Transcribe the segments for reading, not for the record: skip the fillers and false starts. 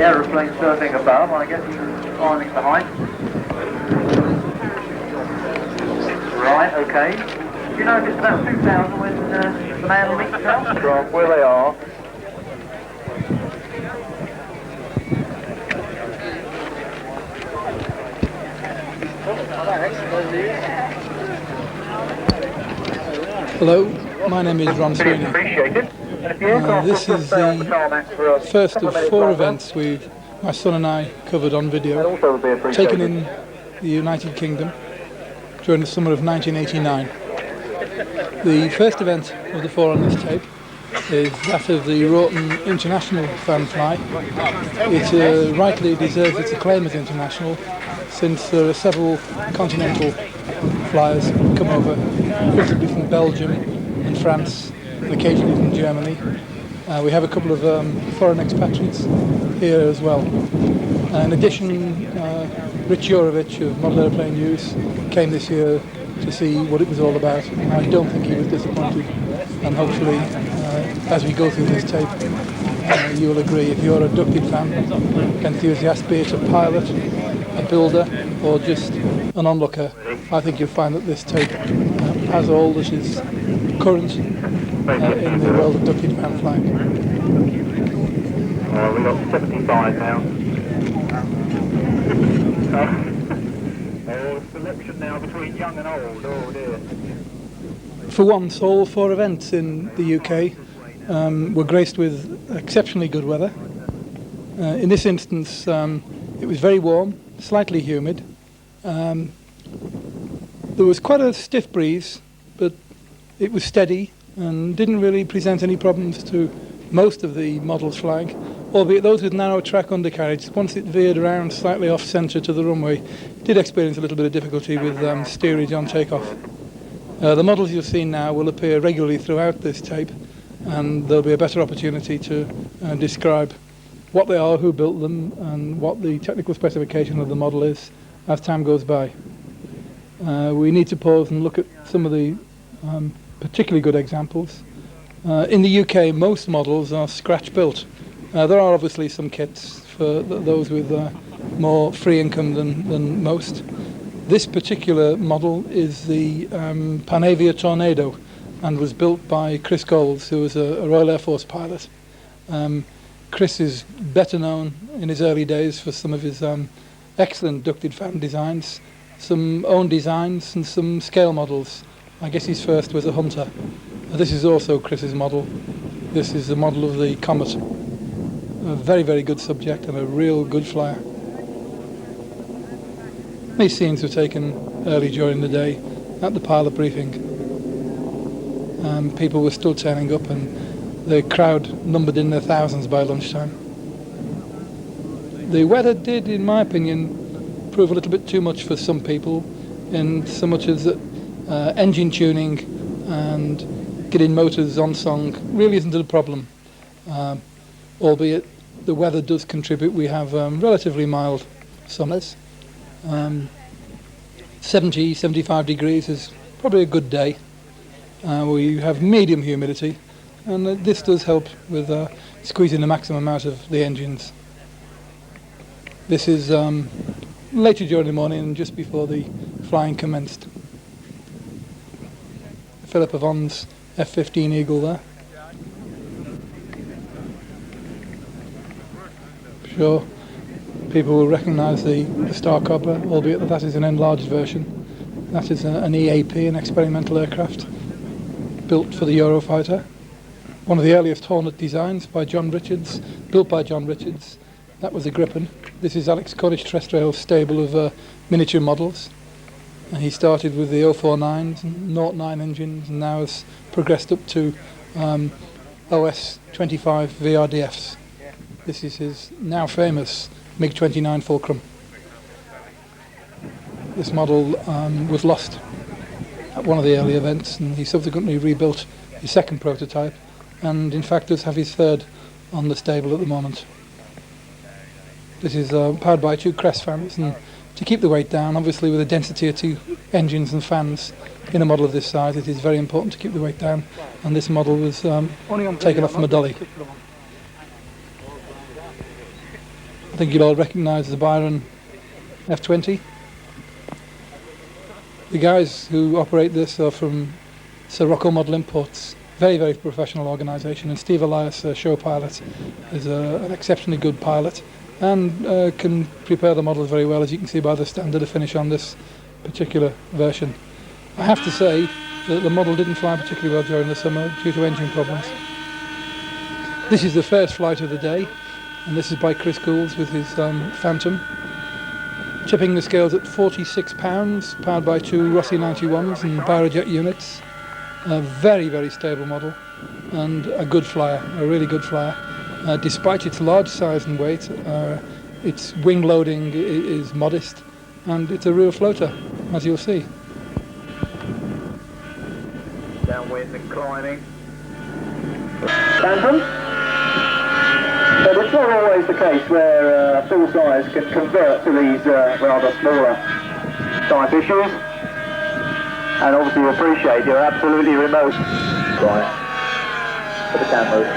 aeroplane surfing above, I guess he's climbing behind. Right, okay. Do you know if it's about 2,000 when the man will meet himself? From where they are. Hello, my name is Ron Sweeney. This is the first of 4 events my son and I covered on video, taken in the United Kingdom during the summer of 1989. The first event of the 4 on this tape is that of the Wroughton International fan fly. It rightly deserves its acclaim as international, since there are several continental flyers come over, principally from Belgium and France, and occasionally from Germany. We have a couple of foreign expatriates here as well. In addition, Rich Jurovich of Model Aeroplane News came this year to see what it was all about. I don't think he was disappointed, and hopefully as we go through this tape you will agree. If you're a ducted fan enthusiast, be it a pilot, a builder or just an onlooker, I think you'll find that this tape has all that is current in the world of ducted fan flying. We've got 75 now. Selection now between young and old, oh dear. For once, all 4 events in the UK were graced with exceptionally good weather. In this instance, it was very warm, slightly humid. There was quite a stiff breeze, but it was steady and didn't really present any problems to most of the models flying, albeit those with narrow track undercarriage, once it veered around slightly off centre to the runway, did experience a little bit of difficulty with steerage on takeoff. The models you've seen now will appear regularly throughout this tape, and there'll be a better opportunity to describe what they are, who built them, and what the technical specification of the model is as time goes by. We need to pause and look at some of the particularly good examples. In the UK, most models are scratch built. There are obviously some kits for those with more free income than most. This particular model is the Panavia Tornado, and was built by Chris Coles, who was a Royal Air Force pilot. Chris is better known in his early days for some of his excellent ducted fan designs, some own designs and some scale models. I guess his first was a Hunter. This is also Chris's model. This is the model of the Comet. A very, very good subject and a real good flyer. These scenes were taken early during the day at the pilot briefing. People were still turning up, and the crowd numbered in their thousands by lunchtime. The weather did, in my opinion, prove a little bit too much for some people, in so much as that engine tuning and getting motors on song really isn't a problem, albeit the weather does contribute. We have relatively mild summers. 70, 75 degrees is probably a good day. We have medium humidity, and this does help with squeezing the maximum out of the engines. This is later during the morning and just before the flying commenced. Philip Avon's F-15 Eagle there. Sure, people will recognise the Star Cobra, albeit that is an enlarged version. That is an EAP, an experimental aircraft, built for the Eurofighter. One of the earliest Hornet designs by John Richards, built by John Richards. That was a Gripen. This is Alex Cornish Terrestrial's stable of miniature models. He started with the 049s and 09 engines, and now has progressed up to OS-25 VRDFs. This is his now famous MiG-29 Fulcrum. This model was lost at one of the early events, and he subsequently rebuilt his second prototype, and in fact does have his third on the stable at the moment. This is powered by 2 Crest fans, and to keep the weight down, obviously with a density of 2 engines and fans in a model of this size, it is very important to keep the weight down, and this model was taken off from a dolly. I think you'll all recognise the Byron F20. The guys who operate this are from Sirocco Model Imports, very, very professional organisation, and Steve Elias, show pilot, is an exceptionally good pilot and can prepare the models very well, as you can see by the standard of finish on this particular version. I have to say that the model didn't fly particularly well during the summer due to engine problems. This is the first flight of the day, and this is by Chris Goulds with his Phantom. Tipping the scales at 46 pounds, powered by two Rossi 91s and Biojet units. A very, very stable model and a good flyer, a really good flyer. Despite its large size and weight, its wing loading is modest and it's a real floater, as you'll see. Downwind and climbing. Phantom? But it's not always the case where full size can convert to these rather smaller type issues. And obviously you appreciate you're absolutely remote. Right. For the cameras.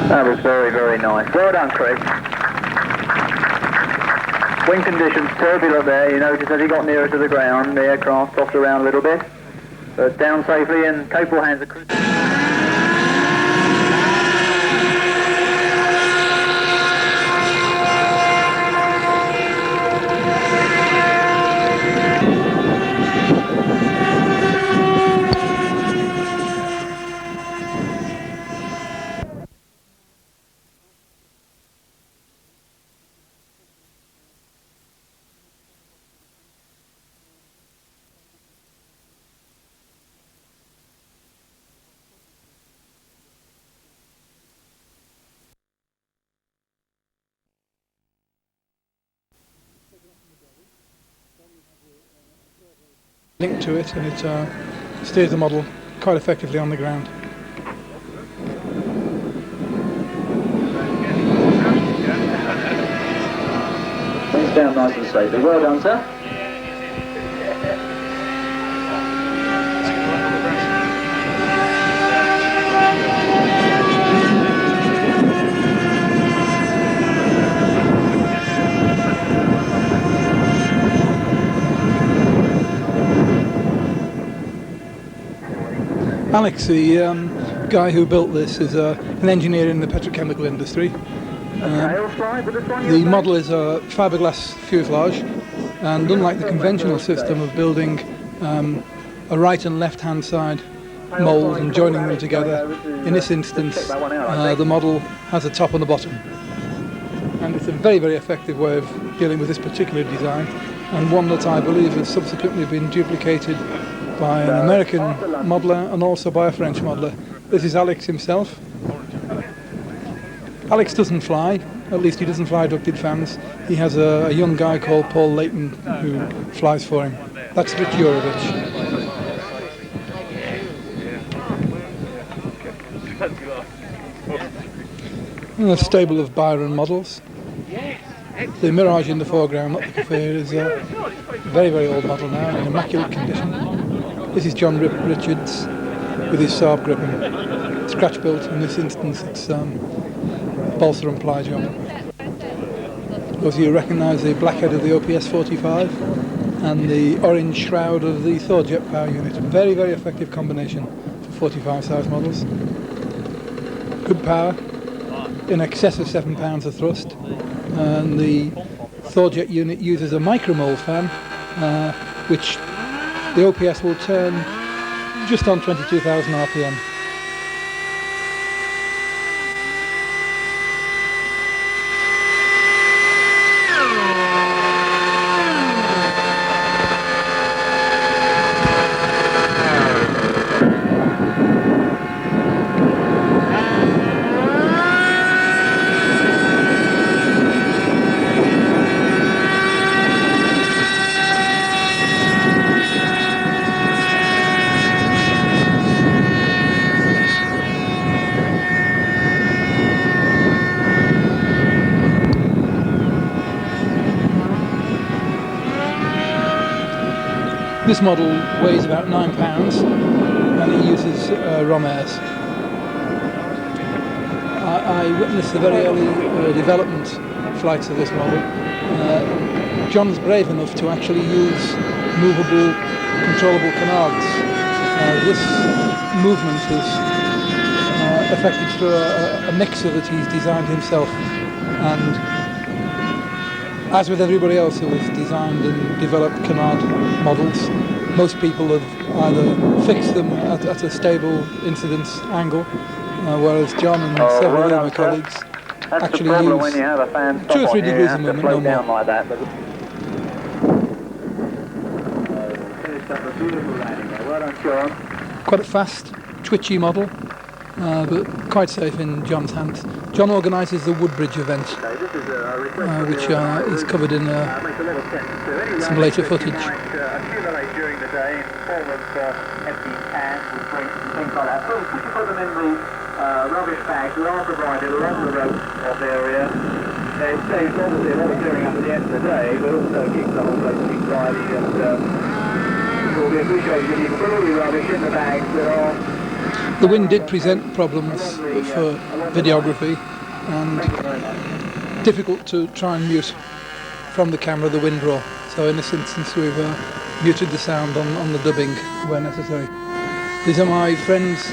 That was very, very nice. Well done, Chris. Wind conditions turbulent there. You notice as he got nearer to the ground, the aircraft tossed around a little bit. But down safely in capable hands of Chris. Linked to it, and it steers the model quite effectively on the ground. Things down nice and safely. Well done, sir. Alex, the guy who built this, is an engineer in the petrochemical industry. The model is a fiberglass fuselage, and unlike the conventional system of building a right and left hand side mould and joining them together, in this instance the model has a top and a bottom. And it's a very, very effective way of dealing with this particular design, and one that I believe has subsequently been duplicated by an American modeler and also by a French modeler. This is Alex himself. Alex doesn't fly, at least he doesn't fly ducted fans. He has a young guy called Paul Layton who flies for him. That's Rich Jurovich. And a stable of Byron models. The Mirage in the foreground, not the Cafe, is a very, very old model now in immaculate condition. This is John Richards with his Saab Gripen, scratch built. In this instance it's balsa and ply job. Of course you recognise the black head of the OPS 45 and the orange shroud of the Thor jet power unit. Very, very effective combination for 45 size models. Good power, in excess of 7 pounds of thrust, and the Thor jet unit uses a micromold fan which the OPS will turn just on 22,000 RPM. This model weighs about 9 pounds and it uses Romairs. I witnessed the very early development flights of this model. John's brave enough to actually use movable, controllable canards. This movement was effected through a mixer that he's designed himself, and as with everybody else who has designed and developed canard models, most people have either fixed them at a stable incidence angle, whereas John and several other of my colleagues actually use 2 or 3 degrees of movement, no more. Like that, Quite a fast, twitchy model, but quite safe in John's hands. John organises the Woodbridge event, which is covered in some later footage. During the day in the form of empty cans and drinks and things like that. So you put them in the rubbish bags that are provided along the road of the area. It saves obviously a lot of clearing up at the end of the day, but also keeps the whole place keep tidy, and it will be appreciated if you can put all your rubbish in the bags that are... The wind did present problems for videography, and difficult to try and mute from the camera the wind roar. So in this instance we've muted the sound on the dubbing where necessary. These are my friends,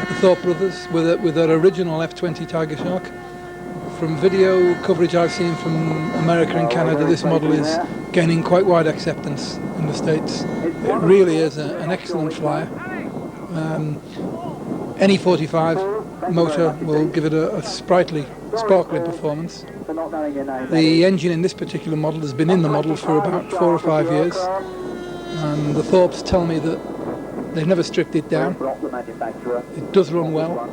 the Thorpe brothers, with their original F-20 Tiger Shark. From video coverage I've seen from America and Canada, this model is gaining quite wide acceptance in the States. It really is an excellent flyer. Any 45 motor will give it a sprightly, sparkling performance. The engine in this particular model has been in the model for about 4 or 5 years, and the Thorpes tell me that they've never stripped it down. It does run well.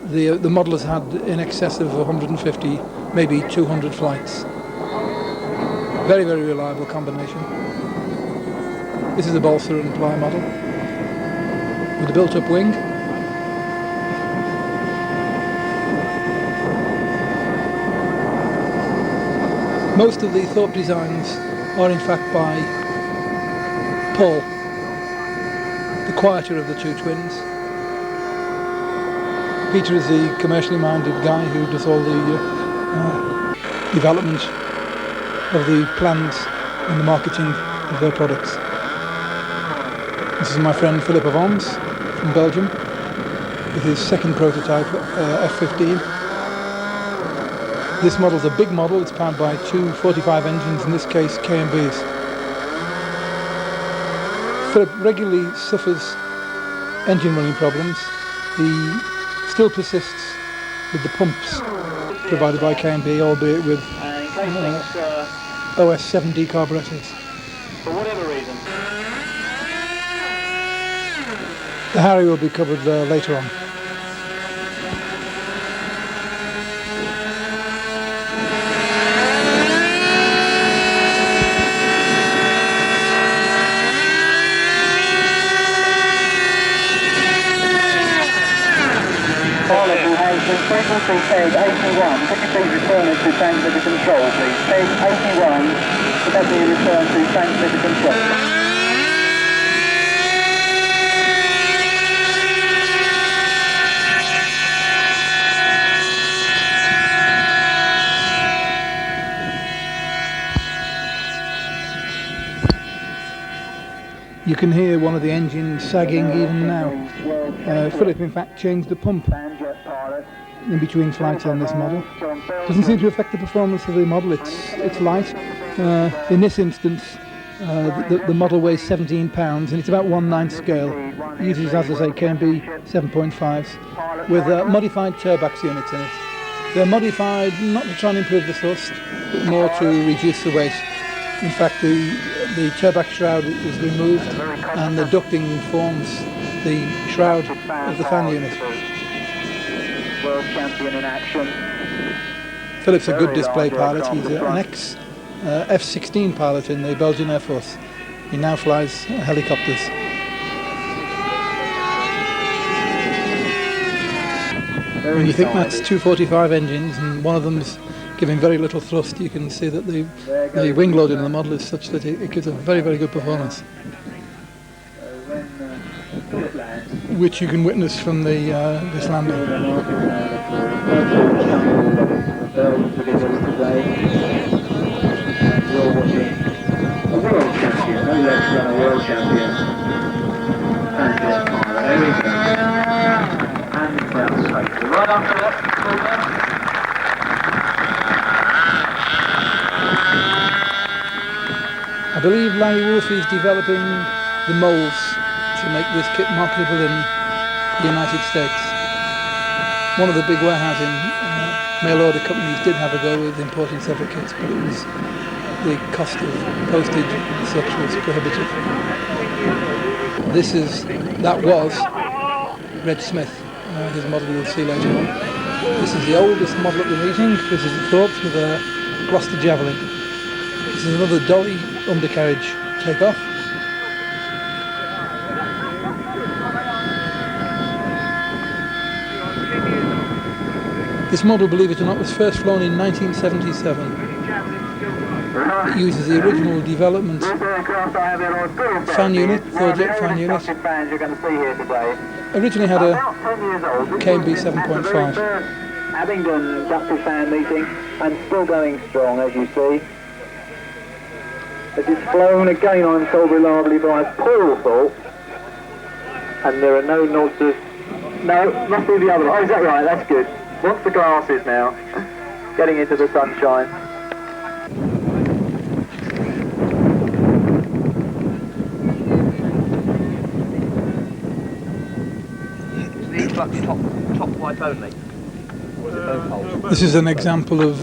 The model has had in excess of 150, maybe 200 flights. Very, very reliable combination. This is a balsa and ply model with a built-up wing. Most of the Thorpe designs are in fact by Paul, the quieter of the 2 twins. Peter is the commercially minded guy who does all the development of the plans and the marketing of their products. This is my friend Philip of Oms from Belgium with his second prototype F-15. This model is a big model. It's powered by 2 45 engines, in this case K&Bs. Philip regularly suffers engine running problems. He still persists with the pumps provided by K&B, albeit with OS7D carburetors. For whatever reason. The Harry will be covered later on. Frequency peg 81, could you please return it to transmitter control, please? Peg 81, could that be returned to transmitter control? You can hear one of the engines sagging even now. Philip in fact changed the pump in between flights on this model. Doesn't seem to affect the performance of the model. It's light. In this instance, the model weighs 17 pounds and it's about 1/9 scale. It uses, as I say, K&B 7.5s with modified turbacks units in it. They're modified not to try and improve the thrust, but more to reduce the weight. In fact, the turback shroud is removed and the ducting forms the shroud of the fan unit. World champion in action. Philip's a good display pilot. He's an ex-F-16 pilot in the Belgian Air Force. He now flies helicopters. When you think that's 2 45 engines and one of them's giving very little thrust. You can see that the wing loading in the model is such that it gives a very, very good performance, which you can witness from this landing. World champion, no less than a world champion. And just there we go. And down safely. Right after that. I believe Larry Wolfe is developing the molds to make this kit marketable in the United States. One of the big warehousing mail order companies did have a go with importing several kits, but it was the cost of postage and such was prohibitive. That was Red Smith, his model you'll see later on. This is the oldest model at the meeting. This is the Thorpe's with a Gloucester Javelin. This is another dolly undercarriage takeoff. This model, believe it or not, was first flown in 1977. It uses the original development fan unit, four-jet fan unit. Originally had a KMB 7.5. Abingdon Ducty fan meeting and still going strong, as you see. This is flown again, I'm told, reliably by Paul Thorpe. And there are no nods of... No, must be the other one. Oh, is that right? That's good. Wants the glasses now. Getting into the sunshine. Top wipe only? Or is it both holes? This is an example of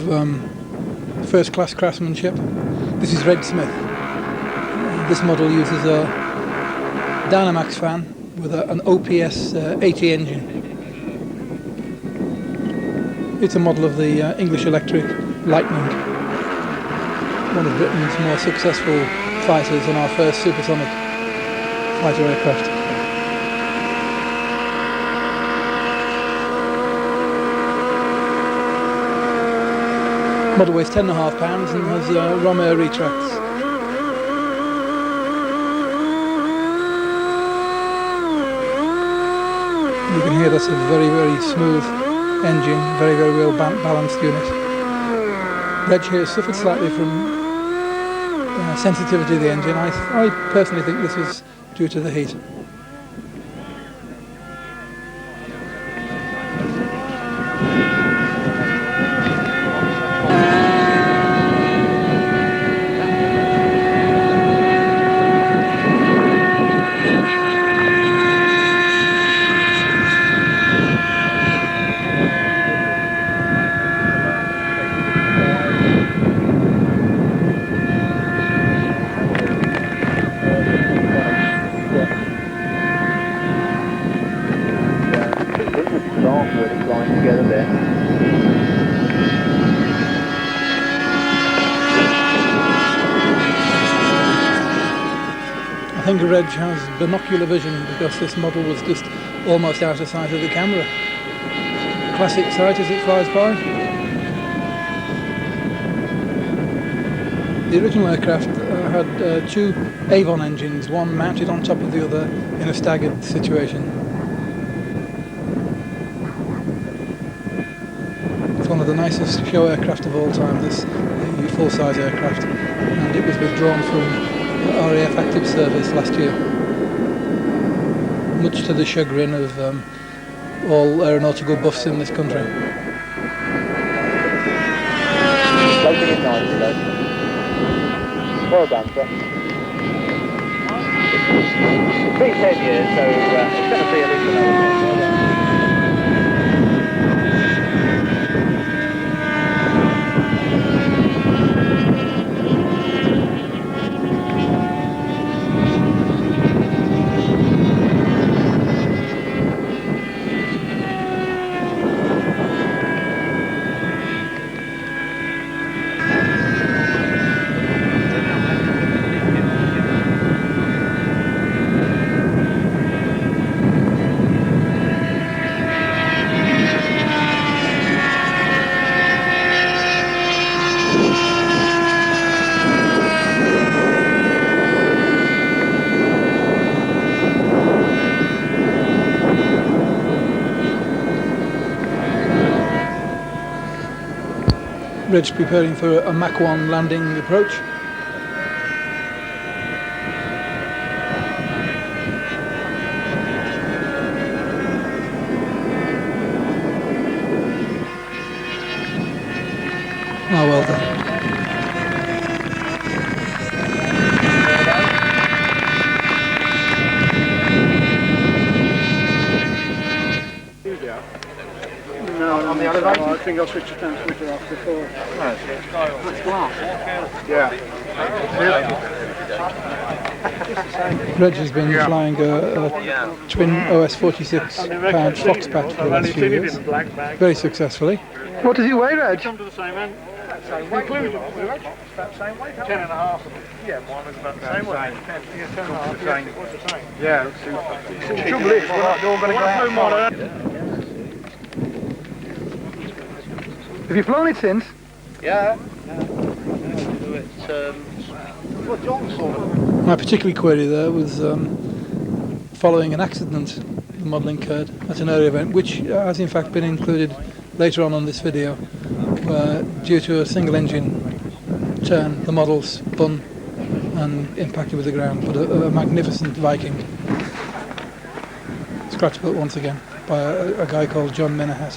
first-class craftsmanship. This is Red Smith. This model uses a Dynamax fan with an OPS 80 engine. It's a model of the English Electric Lightning, one of Britain's more successful fighters and our first supersonic fighter aircraft. Model weighs 10.5 pounds and has Romair retracts. You can hear that's a very, very smooth engine, very, very well balanced unit. Reg here suffered slightly from sensitivity of the engine. I personally think this is due to the heat. I think Reg has binocular vision because this model was just almost out of sight of the camera. Classic sight as it flies by. The original aircraft had two Avon engines, one mounted on top of the other in a staggered situation. It's one of the nicest show aircraft of all time, the full-size aircraft, and it was withdrawn from RAF active service last year, much to the chagrin of all aeronautical buffs in this country. Well done, sir. It's been 10 years, so it's going to be at least another 10. Well done. Reg's preparing for a Mach 1 landing approach. Oh, well done. No, on the elevator? I think I'll switch the transmitter off before. That's glass. Yeah. Reg has been flying a twin OS-46 pound Foxpat for the last few years, very successfully. What does it weigh, Reg? Come to the same end. Including Reg? About the same weight. 10.5. Yeah, mine was about the same weight. 10.5. What's the same? Yeah, looks super. The trouble is, we're all going to go out. Have you flown it since? Yeah. My particular query there was following an accident the model incurred at an area event, which has in fact been included later on this video, where due to a single engine turn the model spun and impacted with the ground, but a magnificent Viking, scratch built once again by a guy called John Minahat.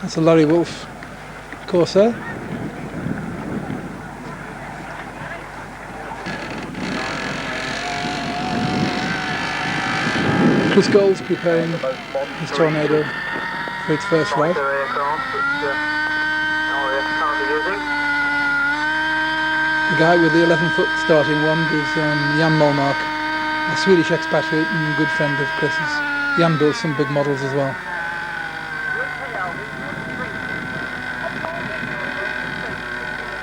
That's a Larry Wolf Corsair. Chris Gold's preparing his Tornado for its first flight. The guy with the 11-foot starting one is Jan Molmark, a Swedish expatriate and good friend of Chris's. Jan builds some big models as well.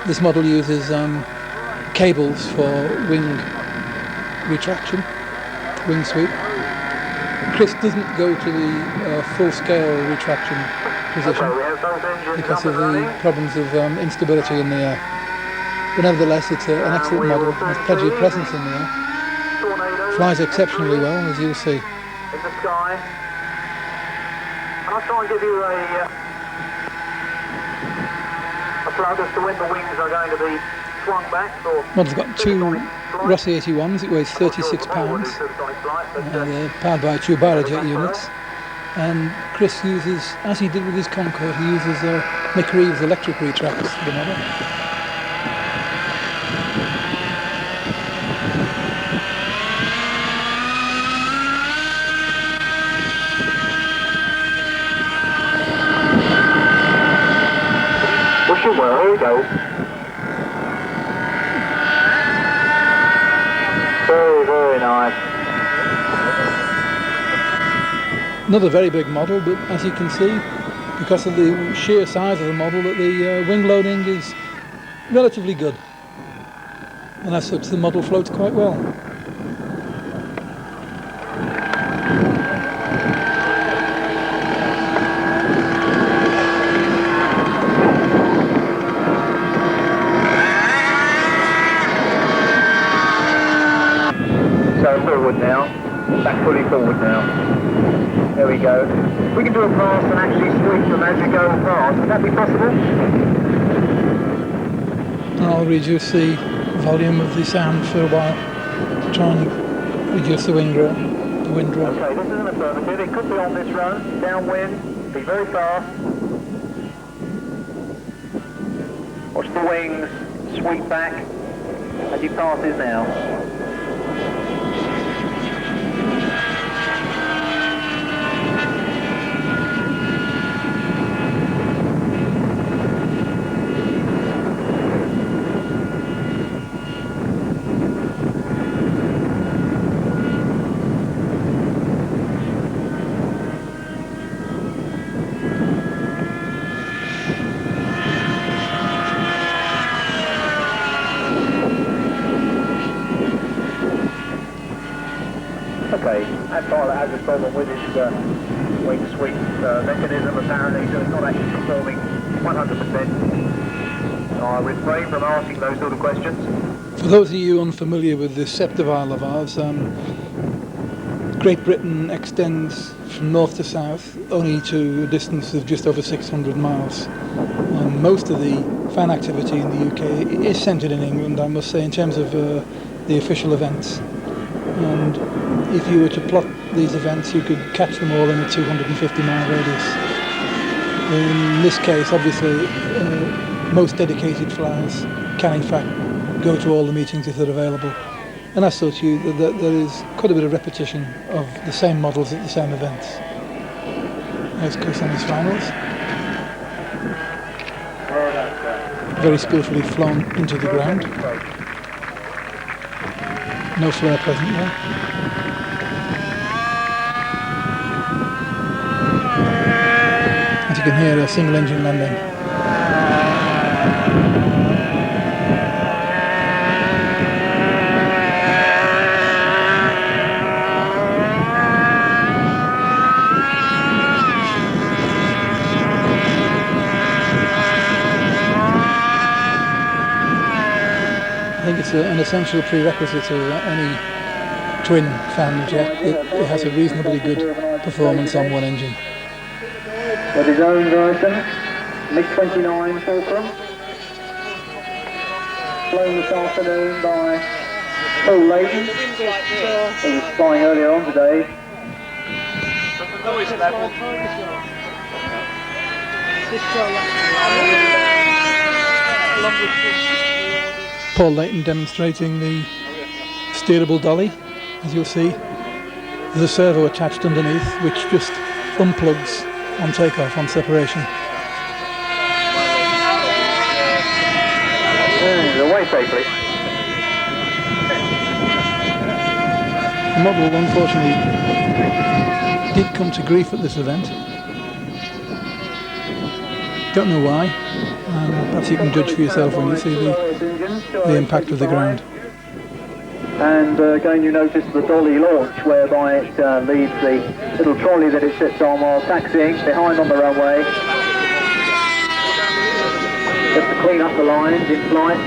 This model uses cables for wing retraction, wing sweep. Chris doesn't go to the full-scale retraction position because of the problems of instability in the air. But nevertheless, it's an excellent model, has plenty of presence in the air. Flies exceptionally well, as you'll see. In the sky. And I'll try and give you a plug as to when the wings are going to be swung back. Model's got two Rossi 81s, it weighs 36 pounds. They're powered by two Biojet units. And Chris uses, as he did with his Concorde, he uses Mick Reeves electric retracts for the model. Well, here we go. Very, very nice. Another very big model, but as you can see, because of the sheer size of the model, that the wing loading is relatively good. And as such, the model floats quite well. Forward now, back fully forward now. There we go. We can do a pass and actually sweep them as we go past. Would that be possible? I'll reduce the volume of the sound for a while to try and reduce the wind draw. Okay, this is an affirmative. It could be on this run, downwind, be very fast. Watch the wings sweep back as you pass this now. Okay, that pilot has a problem with his wing sweep mechanism apparently, so it's not actually performing 100%. I refrain from asking those sort of questions. For those of you unfamiliar with the Septivar Lavars, Great Britain extends from north to south only to a distance of just over 600 miles. Most of the fan activity in the UK is centred in England, I must say, in terms of the official events. And if you were to plot these events, you could catch them all in a 250-mile radius. In this case, obviously, most dedicated flyers can in fact go to all the meetings if they're available. And as such, there is quite a bit of repetition of the same models at the same events. There's Cosen's finals. Very skillfully flown into the ground. No flare present there. As you can hear, a single engine landing. I think it's an essential prerequisite of any twin fan jet. It has a reasonably good performance on one engine. With his own version, MiG-29 Fulcrum, flown this afternoon by Paul Layton, who was flying earlier on today. Paul Layton demonstrating the steerable dolly, as you'll see. There's a servo attached underneath which just unplugs on takeoff, on separation. Away safely. The model unfortunately did come to grief at this event. Don't know why. Perhaps you can judge for yourself when you see the impact of the ground. And again, you notice the dolly launch, whereby it leaves the little trolley that it sits on while taxiing behind on the runway, just to clean up the lines in flight.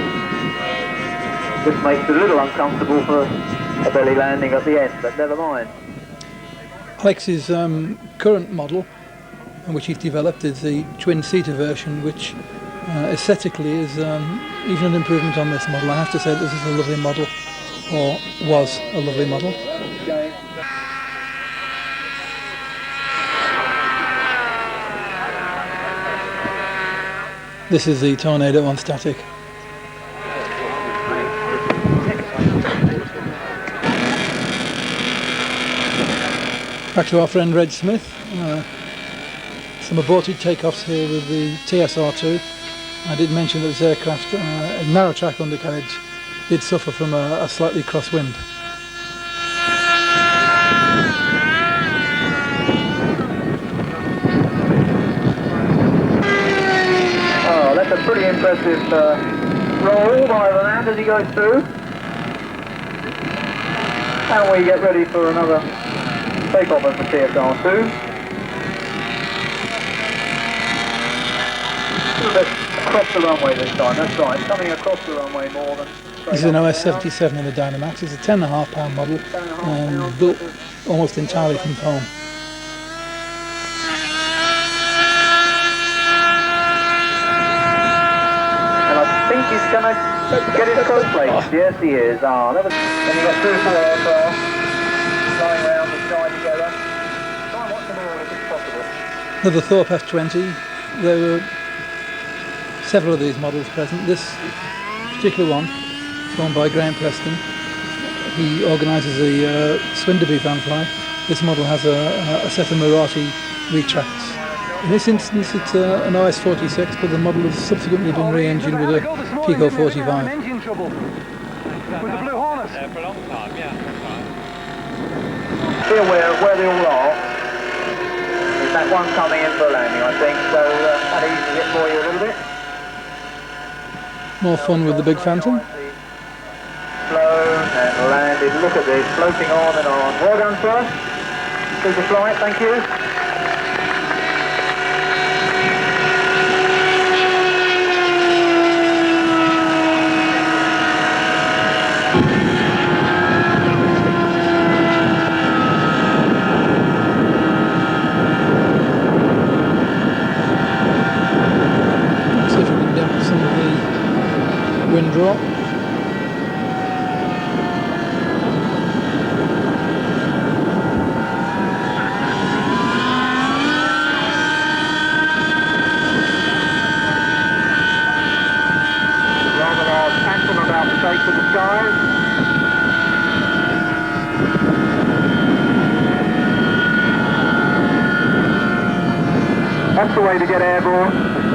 Just makes it a little uncomfortable for a belly landing at the end, but never mind. Alex's current model, which he's developed, is the twin-seater version, which aesthetically is even an improvement on this model. I have to say this is a lovely model. Or was a lovely model. This is the Tornado on static. Back to our friend Red Smith. Some aborted takeoffs here with the TSR-2. I did mention that this aircraft, a narrow track undercarriage, did suffer from a slightly crosswind. Oh, that's a pretty impressive roll by the land as he goes through. And we get ready for another takeoff of the TSR-2. A little bit across the runway this time, that's right, coming across the runway more than... This is an OS-77 in the Dynamax. It's a 10.5 pound model and built almost entirely from foam. And I think he's going to get his close place. Yes, he is. Ah, that was... Then you got 2 4 aircraft flying around the sky together. Try and watch them all if it's possible. Another Thorpe F-20. There were several of these models present. This particular one, flown by Graham Preston. He organises the Swinderby fan fly. This model has a set of Marathi retracts. In this instance it's an OS-46, but the model has subsequently been re-engined with a Pico 45. Engine trouble with the Blue Hornet. For a long time, yeah. Be aware of where they all are. There's that one coming in for a landing, I think, so that eases it for you a little bit. More fun with the big Phantom. Flown and landed. Look at this, floating on and on. Well done, sir. Super flight, thank you. wind draw. Rather large phantom about to take to the skies. That's the way to get airborne.